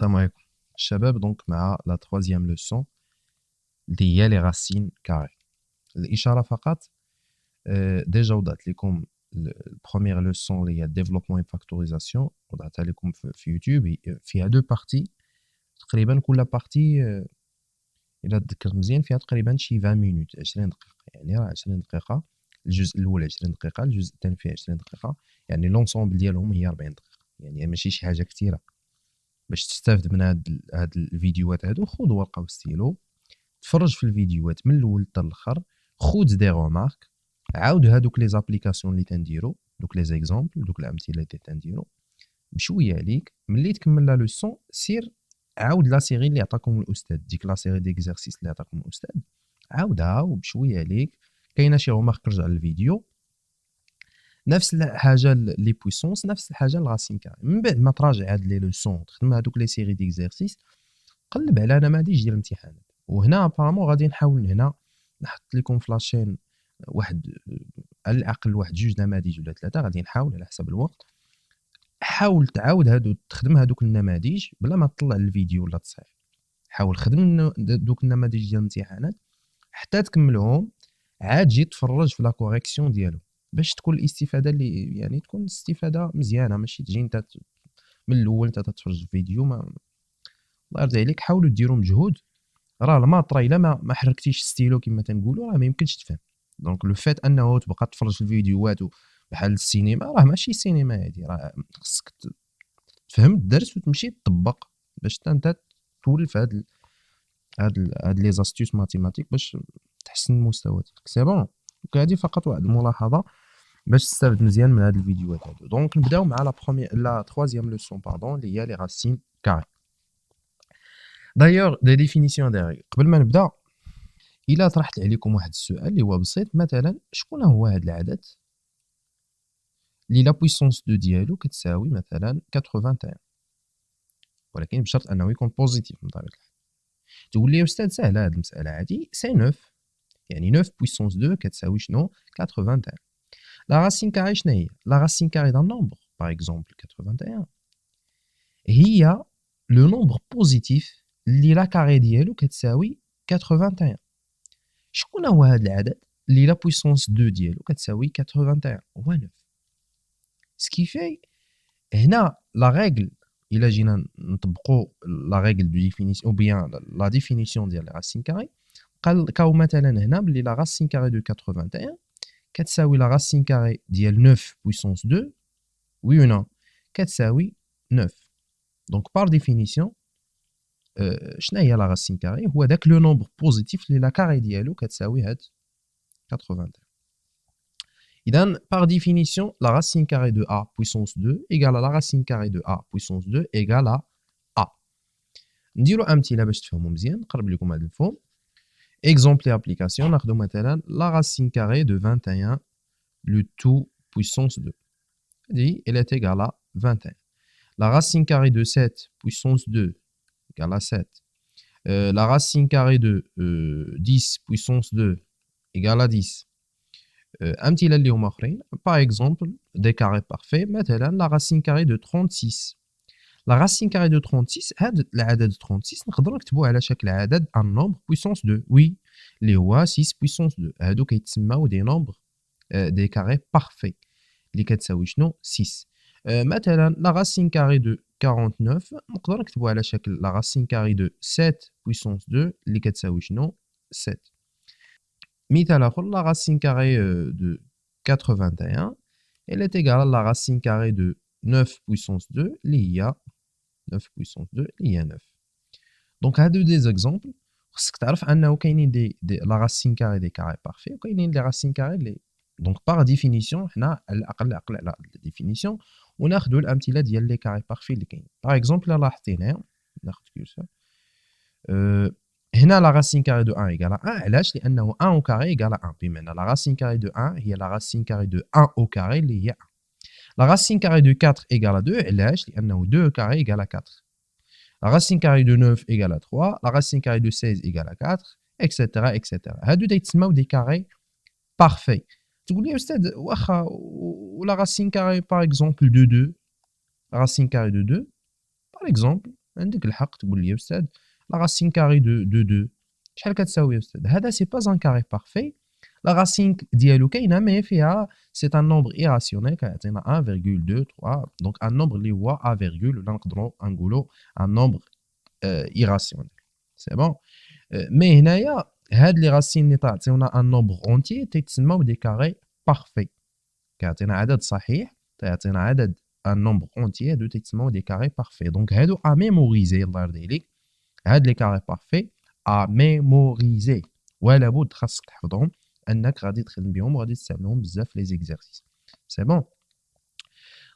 Salam alaikum. Shabab, donc, la troisième leçon, il y a les racines carrées. L'ishara faqat, déjà, on a la première leçon, il y a développement et factorisation. On a sur YouTube, il y a deux parties. تقريبا كل partie, إلا تذكرت مزيان فيها تقريبا شي 20 minutes 20 دقيقة يعني راه 20 دقيقة الجزء الأول 20 دقيقة الجزء الثاني فيه 20 دقيقة يعني لونسومبل ديالهم هي 40 دقيقة يعني ماشي شي حاجة كثيرة باش تستافد من هاد الفيديوهات هادو خذ ورقة وستيلو تفرج في الفيديوهات من الأول حتى الآخر خذ دي رومارك عاود هادوك لي زابليكاسيون اللي تنديرو دوك لي زيكزامبل دوك الأمثلة اللي تنديرو بشوية عليك ملي تكمل لا لوسون سير عاود لا سيري اللي عطاكم الاستاذ ديك لا سيري ديكزارسيس اللي عطاكم الاستاذ عاودها وبشويه عليك كاينه شي رومارك رجع للفيديو نفس الحاجه لي بويسونس نفس الحاجه الراسين كاري من بعد ما تراجع هاد لي لوسون تخدم هادوك لي سيري ديكزارسيس قلب على نماذج ديال الامتحانات وهنا ابارامون غادي نحاول هنا نحط لكم فلاشين واحد على الاقل واحد جوج نماذج ولا ثلاثه غادي نحاول على حسب الوقت حاول تعاود هادو تخدم هادوك النماذج بلا ما تطلع الفيديو ولا تصحيح حاول خدم دوك النماذج ديال الامتحانات حتى تكملهم عاد جي تفرج في لا كوريكسيون ديالو باش تكون الاستفاده اللي يعني تكون الاستفاده مزيانه ماشي تجي انت من الاول انت تتفرج الفيديو ما الله يرضي عليك حاولوا ديروا مجهود راه الماطره الا ما حركتيش ستيلو كما تنقولوا راه ما يمكنش تفهم دونك لو فات انه تبقى تفرج في الفيديوهات بحال السينما راه ماشي سينما هادي راه خصك تفهم الدرس وتمشي تطبق باش انت تولف هاد لي زاستيوس ماتيماتيك باش تحسن المستوى ديالك سي بون دونك هادي فقط واحد الملاحظه باش تستافد مزيان من هاد الفيديوهات هادو دونك نبداو مع لا troisième leçon باردون اللي هي لي راسين كاري دايوغ دي ديفينيسيون داير قبل ما نبدا الا طرحت عليكم واحد السؤال اللي هو بسيط مثلا شكون هو هاد العدد اللي لا بويسونس 2 ديالو كتساوي مثلا 81 ولكن بشرط انه يكون بوزيتيف من طبيعه الحال تقول لي يا استاذ سهله هذه المساله هذه سي 9 يعني 9 بويسونس 2 كتساوي شنو 81 لا راسين كاري شنو هي لا راسين كاري دان نومبر باغ اكزومبل 81 هي لو نومبر بوزيتيف اللي لا كاري ديالو كتساوي 81 شكون هو هذا العدد اللي لا بويسونس 2 ديالو كتساوي 81 هو 9 سكيفاي هنا لا ريغل الا جينا نطبقوا لا ريغل دو ديفينيسيون او بيان لا ديفينيسيون ديال لا راسين كاري قال كاو مثلا هنا بلي لا راسين كاري دو 81 كتساوي لا راسين كاري ديال 9 بويسونس 2 وي او نو كتساوي 9 دونك بار ديفينيسيون شنو هي لا راسين كاري هو داك لو نومبر بوزيتيف اللي لا كاري ديالو كتساوي هاد 81 إذن, par définition, la racine carrée de A puissance 2 égale à la racine carrée de A puissance 2 égale à A. نديرو أمثلة باش تفهمو مزيان نقرب لكم هاد المفهوم. Exemple et application, ناخدو مثلا la racine carrée de 21 le tout puissance 2. هادي elle est égale à 21. La racine carrée de 7 puissance 2 égale à 7. La racine carrée de 10 puissance 2 égale à 10. أمثلة اللي هما آخرين par exemple des carrés parfaits مثلا la racine carrée de 36 la racine carrée de 36 هاد العدد 36 نقدروا نكتبوه على شكل عدد un nombre puissance 2 oui اللي هو 6 puissance 2 هادو كيتسماو دي nombres des carrés parfaits اللي كتساوي شنو 6 مثلا la racine carrée de 49 نقدروا نكتبوه على شكل la racine carrée de 7 puissance 2 اللي كتساوي شنو 7 مثال آخر la racine carrée de 81 elle est égale à la racine carrée de 9 puissance 2 اللي هي 9 puissance 2 اللي هي 9 دونك هادو دي زيكزامبل خصك تعرف انه كاينين دي لا راسين كاري دي كاري بارفي وكاينين لي راسين كاري اللي دونك باغ ديفينيسيون حنا على الاقل عقل على الديفينيسيون وناخذوا الامثله ديال لي كاري بارفي اللي كاين باغ اكزومبل لا حطينا ناخذ كورسور هنا la racine carrée de 1 égale à 1 علاش لانه 1 au carré égale à 1 بمعنى la racine carrée de 1 هي la racine carrée de 1 au carré اللي هي 1 la racine carrée de 4 égale à 2 علاش لانه 2 au carré égale à 4 la racine carrée de 9 égale à 3 la racine carrée de 16 égale à 4 etc etc هادو يتسموا دي كاري بارفي تقول لي يا استاذ واخا ولا racine carrée par exemple de 2 la racine carrée de 2 par exemple عندك الحق تقول لي يا أستاذ لا راسين كاري دو 2 شحال كتساوي يا أستاذ؟ هذا سي با ان كاري بارفي، لا راسين ديالو كاينة مي فيها سي ان نومبر ايراسيونيل كيعطينا 1,2 3 دونك ان نومبر اللي هو ا فيرغول ولا نقدروا نقولوا ان نومبر ايراسيونيل سي بون. مي هنايا هاد لي راسين اللي تعطيونا ان نومبر اونتيي تيتسموا دي كاري بارفي، كيعطينا عدد صحيح تيعطينا عدد ان نومبر اونتيي هادو تيتسموا دي كاري بارفي. دونك هادو ا ميموريزي الله يرضي عليك، هاد لي كاري بارفي ا ميموريزي ولا بد خاصك تحفظهم انك غادي تخدم بهم وغادي تستعملهم بزاف في لي زيكزارسيس سي بون.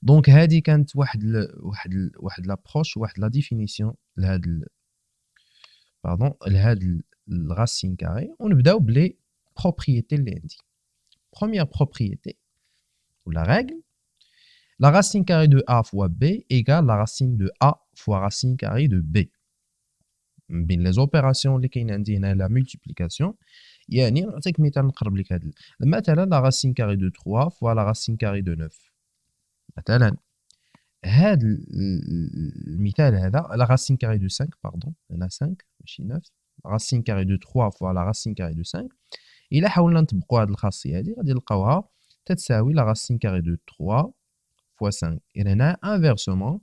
دونك هادي كانت واحد لابروش واحد لا ديفينيسيون لهاد لهاد الراسين كاري. ونبداو بلي بروبريتي اللي عندي. بروميير بروبريتي ولا رègle la racine carrée de a fois b égale la racine de a fois racine carrée de b. بين لي زوبيراسيون اللي كاين عندي هنا لا مولتيبليكاسيون، يعني نعطيك مثال نقرب لك هذا مثلا لا راسين كاري دو 3 فوا لا راسين كاري دو 9 مثلا. هذا المثال هذا لا راسين كاري دو 5 باردون هنا 5 ماشي 9 راسين كاري دو 3 فوا لا راسين كاري دو 5. الا حاولنا نطبقوا هذه الخاصيه هذه غادي نلقاوها تتساوي لا راسين كاري دو 3 فوا 5. اذا هنا انفيرسومون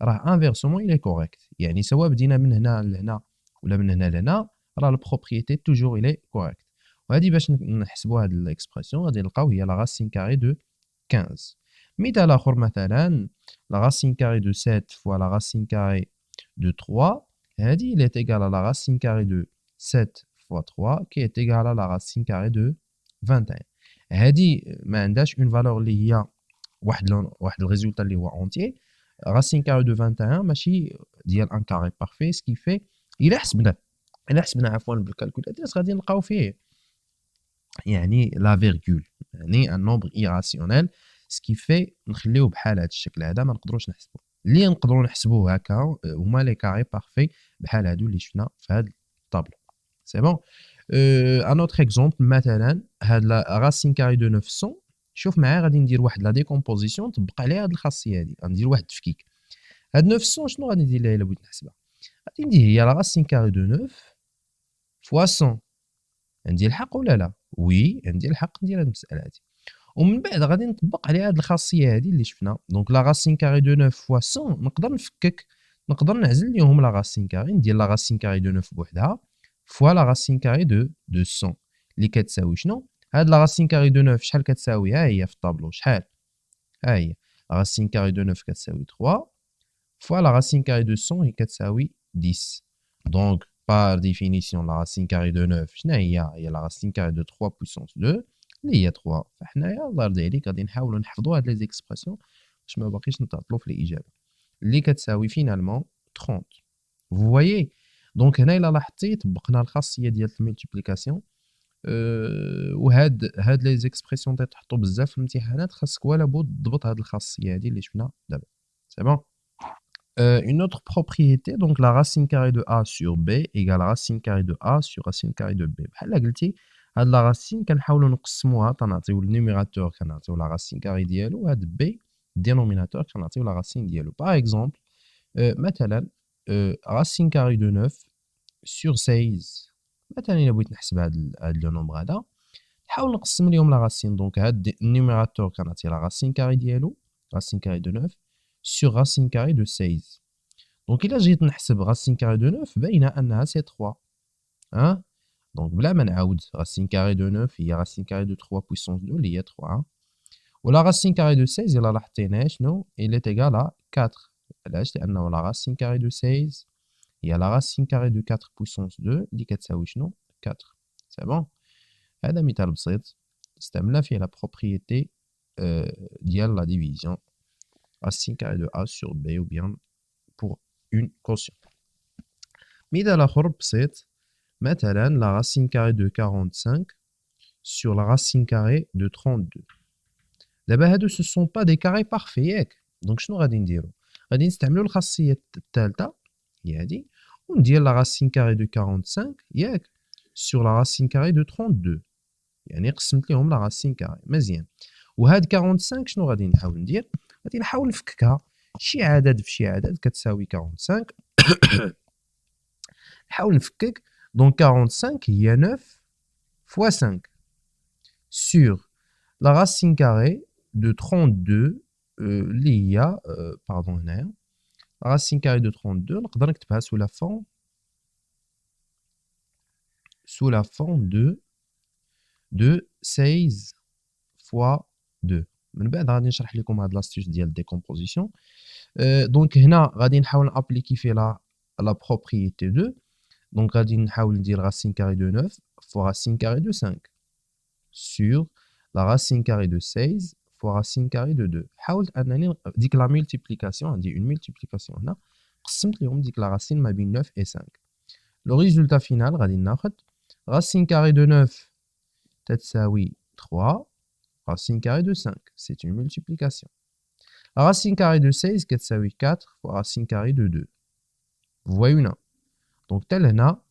راه انفيرسومون الى كوريكت، يعني سواء بدينا من هنا لهنا ولا من هنا لهنا راه البروبريتي توجور الى كوريكت. وهذه باش نحسبوا هذه الاكسبرسيون غادي نلقاو هي لا راسين كاري دو 15. مثال اخر مثلا لا راسين كاري دو 7 فوا لا راسين كاري دو 3 هذه اللي تيغال لا راسين كاري دو 7 فوا 3 كي تيغال لا راسين كاري دو 21. هذه ما عندهاش اون فالور اللي هي واحد الريزولتا اللي هو اونتي. راسين كاري دو 21 ماشي ديال ان كاري بارفي سكي في الا حسبنا عفوا بالكالكولاتريس غادي نلقاو فيه يعني لا فيرغول يعني ان نومبر ايراسيونيل سكي في نخليوه بحال هذا الشكل هذا ما نقدروش نحسبوه. اللي نقدروا نحسبوه هكا هما لي كاري بارفي بحال هادو اللي شفنا في هذا الطابلو سي بون. ان اوتر اكزومبل مثلا هاد لا راسين كاري دو 900 شوف معايا غادي ندير واحد لا ديكومبوزيسيون نطبق عليها هاد الخاصيه هادي غندير واحد التفكيك. هاد 900 شنو غادي ندير لها الا بغيت نحسبها؟ غادي ندير هي لا راسين كاري دو 9 فوا 100. عندي الحق ولا لا؟ وي عندي الحق ندير هاد المساله هادي. ومن بعد غادي نطبق عليها هاد الخاصيه هادي اللي شفنا. دونك لا راسين كاري دو 9 فوا 100 نقدر نفكك نقدر نعزل ليهم لا راسين كاري ندير لا راسين كاري دو 9 بوحدها فوا لا راسين كاري دو 200 اللي كتساوي شنو؟ هاد لا راسين كاري دو 9 شحال كتساوي؟ ها هي في الطابلو شحال؟ ها هي لا راسين كاري دو 9 كتساوي 3 فوا لا راسين كاري دو 100 هي كتساوي 10. دونك par définition la racine carrée de 9 شنو هي la racine carrée de 3 puissance 2 اللي هي 3. فحنايا الله يرضي عليك غادي نحاولوا نحفظوا هاد لي زيكسبرسيون باش ما باقيش نتعطلوا في الاجابه اللي كتساوي فينالمون 30. vous voyez دونك هنا الا لاحظتي طبقنا الخاصيه ديال الملتيبليكاسيون. وهاد لي زيكسبرسيون تحطوا بزاف في الامتحانات خاصك ولا بد تضبط هاد الخاصيه هادي اللي شفنا دابا سي بون. Une autre propriété, donc la racine carrée de A sur B égale racine carrée de A sur racine carrée de B. بحال قلتي هاد لا راسين كنحاولوا نقسموها تنعطيو النيميراتور كنعطيو لا راسين كاري ديالو وهاد B دينوميناتور كنعطيو لا راسين ديالو. باغ اكزومبل مثلا racine carrée de 9 sur 16 مثلا الا بغيت نحسب هاد لو نومبر هذا نحاول نقسم ليهم لا راسين. دونك هاد النيميراتور كنعطي لا راسين كاري ديالو racine carrée de 9 sur racine carrée de 16. Donc, il a جيت نحسب racine carrée de 9 باينه انها سي 3 ها. دونك بلا ما نعاود racine carrée de 9 هي racine carrée de 3 puissance 2 اللي هي 3 ولا racine carrée de 16 الا لاحظتينا شنو il est égal à 4. علاش؟ لانه la racine carrée de 16 هي la racine carrée de 4 puissance 2 اللي كتساوي شنو 4 سي بون. هذا مثال بسيط استعملنا فيه لا بروبريتي ديال لا ديفيزيون racine carrée de A sur B ou bien pour une quotient. مثال آخر بسيط مثلا la racine carrée de 45 sur la racine carrée de 32. دابا هادو ce sont pas des carrés parfaits ياك. دونك شنو غادي نديرو؟ غادي نستعملو الخاصية الثالثة هي هادي وندير la racine carrée de 45 ياك sur la racine carrée de 32 يعني قسمت ليهم la racine carrée مزيان. وهاد 45 شنو غادي نحاول ندير؟ غادي نحاول نفككها شي عدد في شي عدد كتساوي 45 نحاول نفكك. Donc 45 هي 9 fois 5 sur la racine carrée de 32 اللي هي pardon هنايا la racine carrée de 32 نقدر نكتبها sous la forme de 16 fois 2. من بعد غادي نشرح لكم هاد لاستيوس ديال الديكومبوزيسيون. دونك هنا غادي نحاول نابليكي في la propriété 2. Donc غادي نحاول ندير racine carrée de 9 fois racine carrée de 5 sur la racine carrée de 16 fois racine carrée de 2. حاولت انني ديك لا مولتيبليكاسيون عندي اون مولتيبليكاسيون هنا قسمت لهم ديك لا راسين ما بين 9 et 5. لو ريزولتا فينال غادي ناخذ racine carrée de 9 تتساوي 3 racine carrée de 5. C'est une multiplication. La racine carrée de 16 كتساوي 4 fois racine carrée de 2. Vous voyez une. Donc tel هنا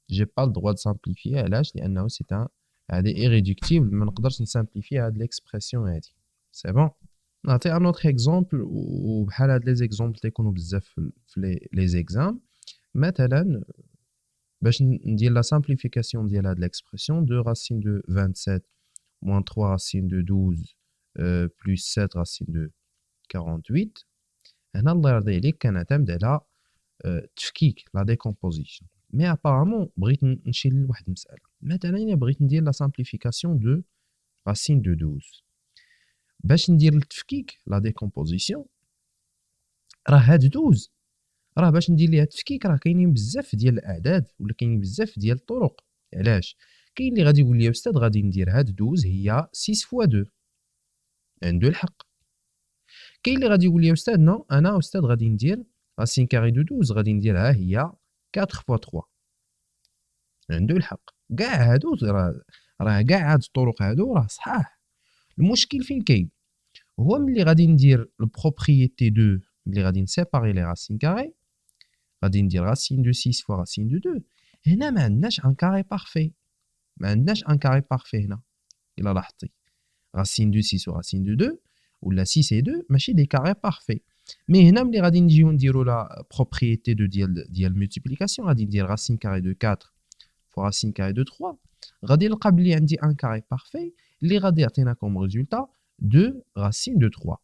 j'ai pas le droit de simplifier علاش لانه c'est un هذه irréductible ما نقدرش نسامبليفي هاد ليكسبرسيون هادي. C'est bon. نعطي un autre exemple وبحال هاد لي زيكزامبل تيكونوا بزاف في لي زيكزام. مثلا باش ندير لا simplification ديال هاد ليكسبرسيون 2 racine de 27 moins 3 racine de 12 plus 7 racine de 48. هنا الله يرضي عليك كنعتمد على تفكيك لا ديكومبوزيسيون. مي ابارامون بغيت نمشي لواحد المساله. مثلا انا بغيت ندير لا سامبليفيكاسيون دو racine de 12. باش ندير التفكيك لا ديكومبوزيسيون راه هاد 12 راه باش ندير ليها التفكيك راه كاينين بزاف ديال الاعداد ولا كاينين بزاف ديال الطرق. علاش؟ كاين اللي غادي يقول لي استاذ غادي ندير هاد 12 هي 6 فوا 2. عنده الحق. كاين اللي غادي يقول لي استاذ نو انا استاذ غادي ندير racine carrée de 12 غادي نديرها هي 4 فوا 3. عنده الحق. كاع هادو راه كاع هاد الطرق هادو راه صحاح. المشكل فين كاين؟ هو ملي غادي ندير البروبريتي 2 ملي غادي نسيباري لي راسين كاري غادي ندير راسين دو 6 فوا راسين دو 2. هنا ما عندناش ان كاري بارفي. ما عندناش ان كاري بارفي هنا. الا لاحظتي راسين دو 6 و راسين دو 2 ولا 6 et 2 ماشي دي كاري بارفي. مي هنا ملي غادي نجيو نديرو لا بروبريتي دو ديال مولتيبليكاسيون غادي ندير راسين كاري دو 4 فوا راسين كاري دو 3 غادي نلقى بلي عندي ان كاري بارفي اللي غادي يعطينا كوم ريزولتا 2 racine de 3.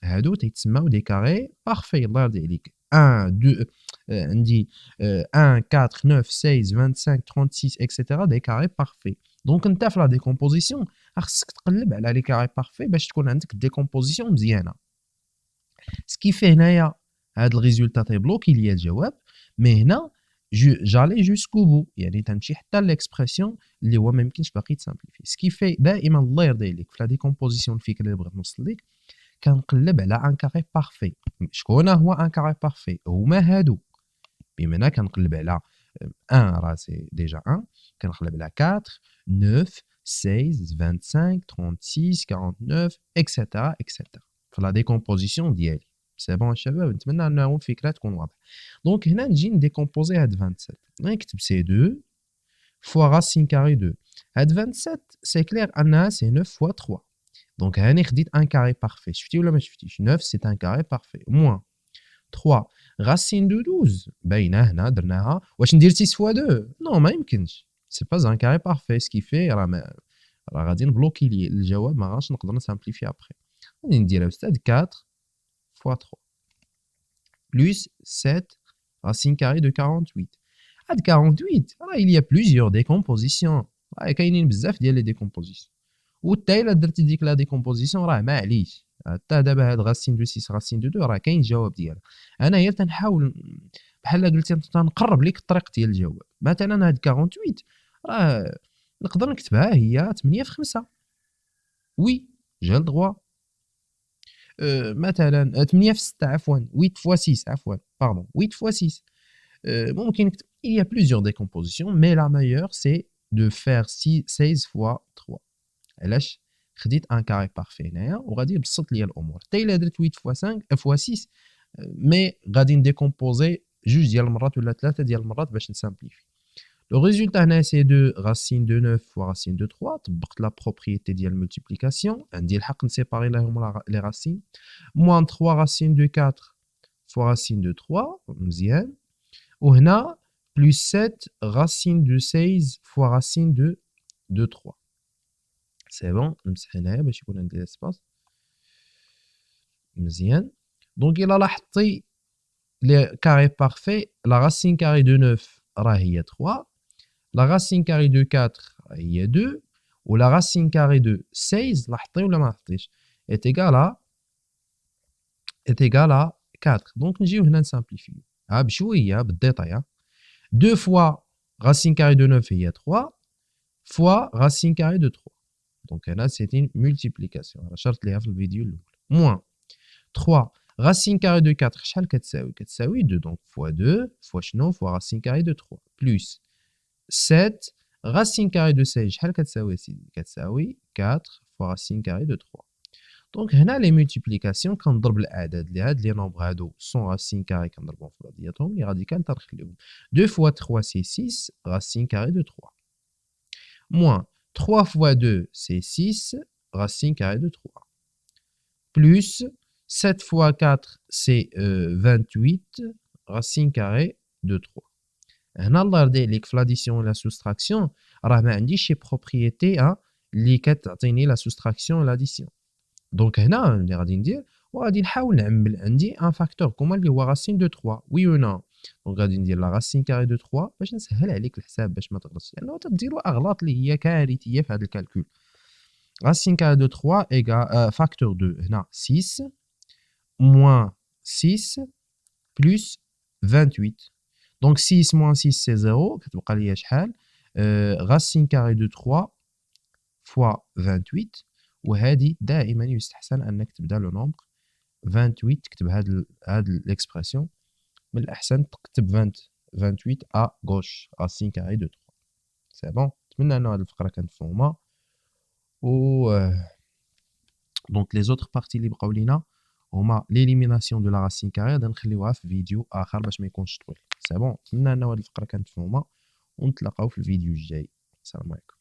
هادو تيتسماو دي كاري بارفي. الله يرضي عليك 1 2 عندي 1 4 9 16 25 36 اكسيتيرا دي كاري بارفي. دونك انت في لا ديكومبوزيسيون خصك تقلب على لي كاري بارفي باش تكون عندك ديكومبوزيسيون مزيانه. سكيفي هنايا هاد الريزولتا تيبلوكي ليا الجواب. مي هنا جالي جوسكو بو يعني تنمشي حتى ليكسبرسيون اللي هو ما يمكنش باقي تسامبليفي. سكيفي دائما الله يرضي عليك في لا ديكومبوزيسيون الفكره اللي بغيت نوصل لك كنقلب على ان كاري بارفي. شكون هو ان كاري بارفي؟ هما هادو. بمعنى كنقلب على 1 راه سي ديجا 1 كنقلب على 4 9 16 25 36 49 اكسيتيرا اكسيتيرا في لا ديكومبوزيسيون ديالي. سي بون الشباب نتمنى انه الفكره تكون واضحه. دونك هنا نجي نديكومبوزي هاد 27 نكتب سي 2 فوا راسين كاري 2. هاد 27 سي كلير انها سي 9 فوا 3. دونك هاني خديت ان كاري بارفي. شفتي ولا ما شفتيش؟ 9 سي ان كاري بارفي موان 3 racine de 12 باينه هنا درناها. واش ندير 6 فوا 2؟ نو ما يمكنش. سي با ان كاري بارفي. سكيفي راه غادي نبلوكي لي الجواب ما غاش نقدر نسامبليفي ابخي. غادي ندير استاذ 4 fois 3 plus 7 racine carrée de 48. هاد 48 راه il y a plusieurs décompositions. راه كاينين بزاف ديال لي ديكومبوزيسيون وتا الا درتي ديك لا ديكومبوزيسيون راه معليش. حتى دابا هاد راسين دو 6 راسين دو 2 راه كاين الجواب ديالها. انا غير تنحاول بحال قلتي تنقرب ليك الطريق ديال الجواب. مثلا هاد 48 راه نقدر نكتبها هي 8 في 5. وي جا الدغوا. مثلا 8 في 6 عفوا 8 فوا 6 عفوا باردون 8 فوا 6. ممكن نكتب il y a plusieurs décompositions mais la meilleure c'est de faire 16 fois 3. علاش خديت ان كاري بارفي هنايا وغادي يبسط ليا الامور. حتى الا درت 8 فوا 5 فوا 6 مي غادي نديكومبوزي جوج ديال المرات ولا ثلاثه ديال المرات باش نسامبليفي. لو ريزولتا هنا سي 2 racine de 9 فوا racine de 3. طبقت لا بروبريتي ديال الملتيبليكاسيون عندي الحق نسيباري لهم لي راسين. موان 3 racine de 4 فوا racine de 3 مزيان وهنا plus 7 racine de 16 fois racine de 3. C'est bon, نمسح هنايا باش يكون عندي l'espace. مزيان. Donc إلا لاحظتي les carrés parfaits, la racine carrée de 9 راه هي 3, la racine carrée de 4 هي 2, ou la racine carrée de 16 لاحظتي ولا ما لاحظتيش est égal à 4. Donc نجيو هنا نسامبليفيو بشويه بالديتاي. 2 fois racine carrée de 9 هي 3 fois racine carrée de 3. Donc là c'est une multiplication. شرت ليها في الفيديو الاول. Moins 3 racine carrée de 4 شحال كتساوي 2. Donc fois 2 fois شنو fois racine carrée de 3 plus 7 racine carrée de 16 شحال كتساوي سيدي كتساوي 4 fois racine carrée de 3. دونك هنا لي مولتيبليكاسيون كنضرب الاعداد اللي هاد لي نومبر هادو سون راسين كاري كنضربهم في بعضياتهم لي راديكال تنخليهم 2 فوا 3 سي 6 راسين كاري دو 3 موان 3 فوا 2 سي 6 راسين كاري دو 3 بلس 7 فوا 4 سي 28 راسين كاري دو 3. هنا الله يرضي عليك في لاديسيون ولا سوستراكسيون راه ما عنديش شي بروبريتي اللي كتعطيني لا سوستراكسيون ولا لاديسيون. دونك هنا اللي غادي ندير وغادي نحاول نعمل عندي ان فاكتور كوما اللي هو راسين دو 3 وي و نو. دونك غادي ندير لا راسين كاري دو 3 باش نسهل عليك الحساب باش ما تغلطش لانه تديروا اغلاط اللي هي كارثيه في هذا الكالكول. راسين كاري دو 3 ايغال فاكتور 2 هنا 6 موان 6 بلس 28. دونك 6 موان 6 سي 0 كتبقى ليا شحال راسين كاري دو 3 فوا 28. وهذه دائما يستحسن انك تبدا لو نومبر 28 تكتب هاد ليكسبرسيون من الاحسن تكتب 28 ا غوش راسين كاري دو 3. سي بون. نتمنى ان هذه الفقره كانت مفهومه و دونك لي زوتر بارتي اللي بقاو لينا هما ليليميناسيون دو لا راسين كاري غادي نخليوها في فيديو اخر باش ما يكونش طويل. سي بون. نتمنى ان هذه الفقره كانت مفهومه ونتلاقاو في الفيديو الجاي. السلام عليكم.